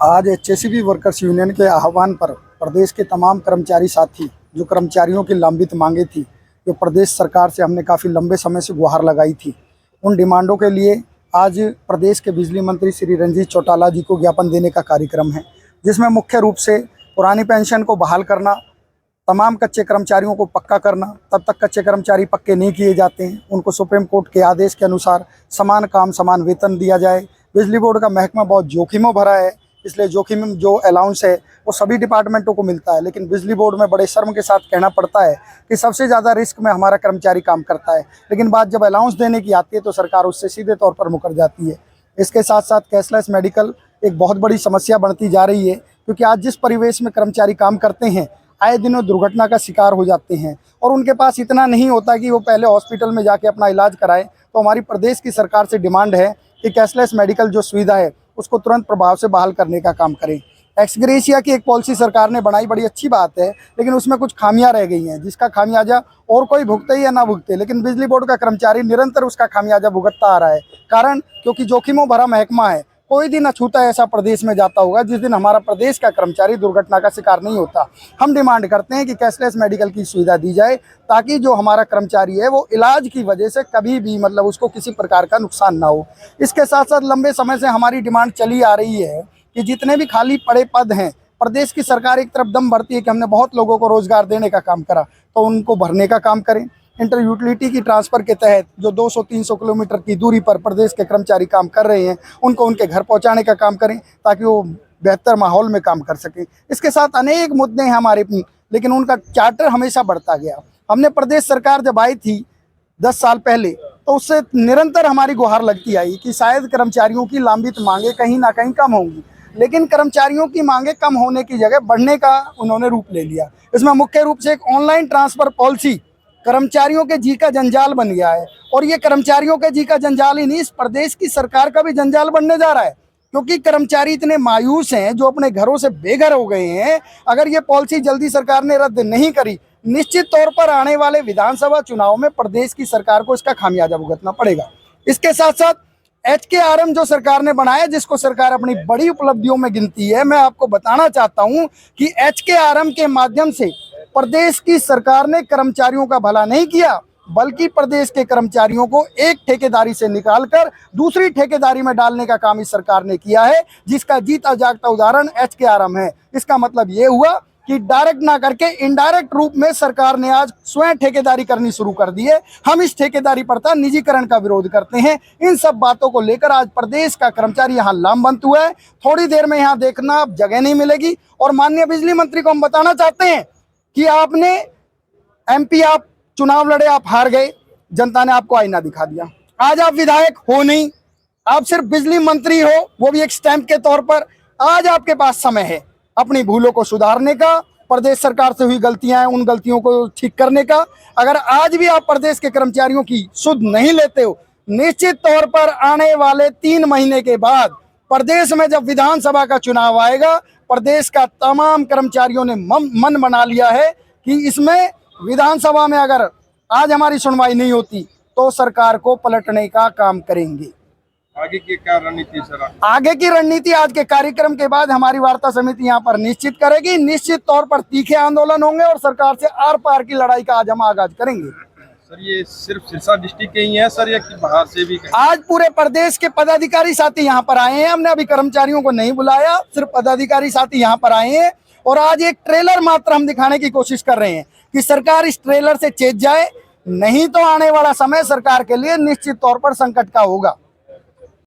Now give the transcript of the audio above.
आज एचएससीबी workers union के आह्वान पर प्रदेश के तमाम कर्मचारी साथी, जो कर्मचारियों की लंबित मांगे थी, जो प्रदेश सरकार से हमने काफ़ी लंबे समय से गुहार लगाई थी, उन डिमांडों के लिए आज प्रदेश के बिजली मंत्री श्री रणजीत चौटाला जी को ज्ञापन देने का कार्यक्रम है, जिसमें मुख्य रूप से पुरानी पेंशन को बहाल करना, तमाम कच्चे कर्मचारियों को पक्का करना। तब तक कच्चे कर्मचारी पक्के नहीं किए जाते हैं, उनको सुप्रीम कोर्ट के आदेश के अनुसार समान काम समान वेतन दिया जाए। बिजली बोर्ड का महकमा बहुत जोखिमों भरा है, इसलिए जोखिम जो अलाउंस है वो सभी डिपार्टमेंटों को मिलता है, लेकिन बिजली बोर्ड में बड़े शर्म के साथ कहना पड़ता है कि सबसे ज़्यादा रिस्क में हमारा कर्मचारी काम करता है। लेकिन बात जब अलाउंस देने की आती है तो सरकार उससे सीधे तौर पर मुकर जाती है। इसके साथ साथ कैशलेस मेडिकल एक बहुत बड़ी समस्या बनती जा रही है, क्योंकि आज जिस परिवेश में कर्मचारी काम करते हैं, आए दिनों दुर्घटना का शिकार हो जाते हैं और उनके पास इतना नहीं होता कि वो पहले हॉस्पिटल में जाके अपना इलाज कराएं। तो हमारी प्रदेश की सरकार से डिमांड है कि कैशलेस मेडिकल जो सुविधा है उसको तुरंत प्रभाव से बहाल करने का काम करें। एक्स ग्रेशिया की एक पॉलिसी सरकार ने बनाई, बड़ी अच्छी बात है, लेकिन उसमें कुछ खामियां रह गई हैं, जिसका खामियाजा और कोई भुगते या ना भुगते, लेकिन बिजली बोर्ड का कर्मचारी निरंतर उसका खामियाजा भुगतता आ रहा है। कारण क्योंकि जोखिमों भरा महकमा है। कोई दिन अछूता ऐसा प्रदेश में जाता होगा जिस दिन हमारा प्रदेश का कर्मचारी दुर्घटना का शिकार नहीं होता। हम डिमांड करते हैं कि कैशलेस मेडिकल की सुविधा दी जाए, ताकि जो हमारा कर्मचारी है वो इलाज की वजह से कभी भी उसको किसी प्रकार का नुकसान ना हो। इसके साथ साथ लंबे समय से हमारी डिमांड चली आ रही है कि जितने भी खाली पड़े पद हैं, प्रदेश की सरकार एक तरफ दम भरती है कि हमने बहुत लोगों को रोजगार देने का काम करा, तो उनको भरने का काम करें। इंटर यूटिलिटी की ट्रांसफ़र के तहत जो 200-300 किलोमीटर की दूरी पर प्रदेश के कर्मचारी काम कर रहे हैं, उनको उनके घर पहुंचाने का काम करें, ताकि वो बेहतर माहौल में काम कर सकें। इसके साथ अनेक मुद्दे हैं हमारे, लेकिन उनका चार्टर हमेशा बढ़ता गया। हमने प्रदेश सरकार जब आई थी 10 साल पहले, तो उससे निरंतर हमारी गुहार लगती आई कि शायद कर्मचारियों की लंबित मांगे कहीं ना कहीं कम होंगी, लेकिन कर्मचारियों की मांगे कम होने की जगह बढ़ने का उन्होंने रूप ले लिया। इसमें मुख्य रूप से एक ऑनलाइन ट्रांसफ़र पॉलिसी कर्मचारियों के जी का जंजाल बन गया है, और ये कर्मचारियों के जी का जंजाल ही नहीं, इस प्रदेश की सरकार का भी जंजाल बनने जा रहा है, क्योंकि कर्मचारी इतने मायूस हैं जो अपने घरों से बेघर हो गए हैं। अगर ये पॉलिसी जल्दी सरकार ने रद्द नहीं करी, निश्चित तौर पर आने वाले विधानसभा चुनाव में प्रदेश की सरकार को इसका खामियाजा भुगतना पड़ेगा। इसके साथ साथ HKRM जो सरकार ने बनाया, जिसको सरकार अपनी बड़ी उपलब्धियों में गिनती है, मैं आपको बताना चाहता हूं कि HKRM के माध्यम से प्रदेश की सरकार ने कर्मचारियों का भला नहीं किया, बल्कि प्रदेश के कर्मचारियों को एक ठेकेदारी से निकालकर दूसरी ठेकेदारी में डालने का काम इस सरकार ने किया है, जिसका जीता जागता उदाहरण HKRM है। इसका मतलब ये हुआ कि डायरेक्ट ना करके इनडायरेक्ट रूप में सरकार ने आज स्वयं ठेकेदारी करनी शुरू कर दी है। हम इस ठेकेदारी प्रथा निजीकरण का विरोध करते हैं। इन सब बातों को लेकर आज प्रदेश का कर्मचारी यहाँ लामबंद हुआ है। थोड़ी देर में यहाँ देखना अब जगह नहीं मिलेगी। और माननीय बिजली मंत्री को हम बताना चाहते हैं कि आपने MP आप चुनाव लड़े, आप हार गए, जनता ने आपको आईना दिखा दिया। आज आप विधायक हो नहीं, आप सिर्फ बिजली मंत्री हो, वो भी एक स्टैंप के तौर पर। आज आपके पास समय है अपनी भूलों को सुधारने का, प्रदेश सरकार से हुई गलतियां हैं उन गलतियों को ठीक करने का। अगर आज भी आप प्रदेश के कर्मचारियों की सुध नहीं लेते हो, निश्चित तौर पर आने वाले 3 महीने के बाद प्रदेश में जब विधानसभा का चुनाव आएगा, प्रदेश का तमाम कर्मचारियों ने मन बना लिया है कि इसमें विधानसभा में अगर आज हमारी सुनवाई नहीं होती तो सरकार को पलटने का काम करेंगे। आगे की क्या रणनीति सर? आगे की रणनीति आज के कार्यक्रम के बाद हमारी वार्ता समिति यहाँ पर निश्चित करेगी। निश्चित तौर पर तीखे आंदोलन होंगे और सरकार से आर पार की लड़ाई का आज हम आगाज करेंगे। सर ये सिर्फ सिरसा डिस्ट्रिक्ट के ही हैं सर, या कि बाहर से भी? आज पूरे प्रदेश के पदाधिकारी साथी यहाँ पर आए हैं। हमने अभी कर्मचारियों को नहीं बुलाया, सिर्फ पदाधिकारी साथी यहाँ पर आए हैं। और आज एक ट्रेलर मात्र हम दिखाने की कोशिश कर रहे हैं कि सरकार इस ट्रेलर से चेत जाए, नहीं तो आने वाला समय सरकार के लिए निश्चित तौर पर संकट का होगा।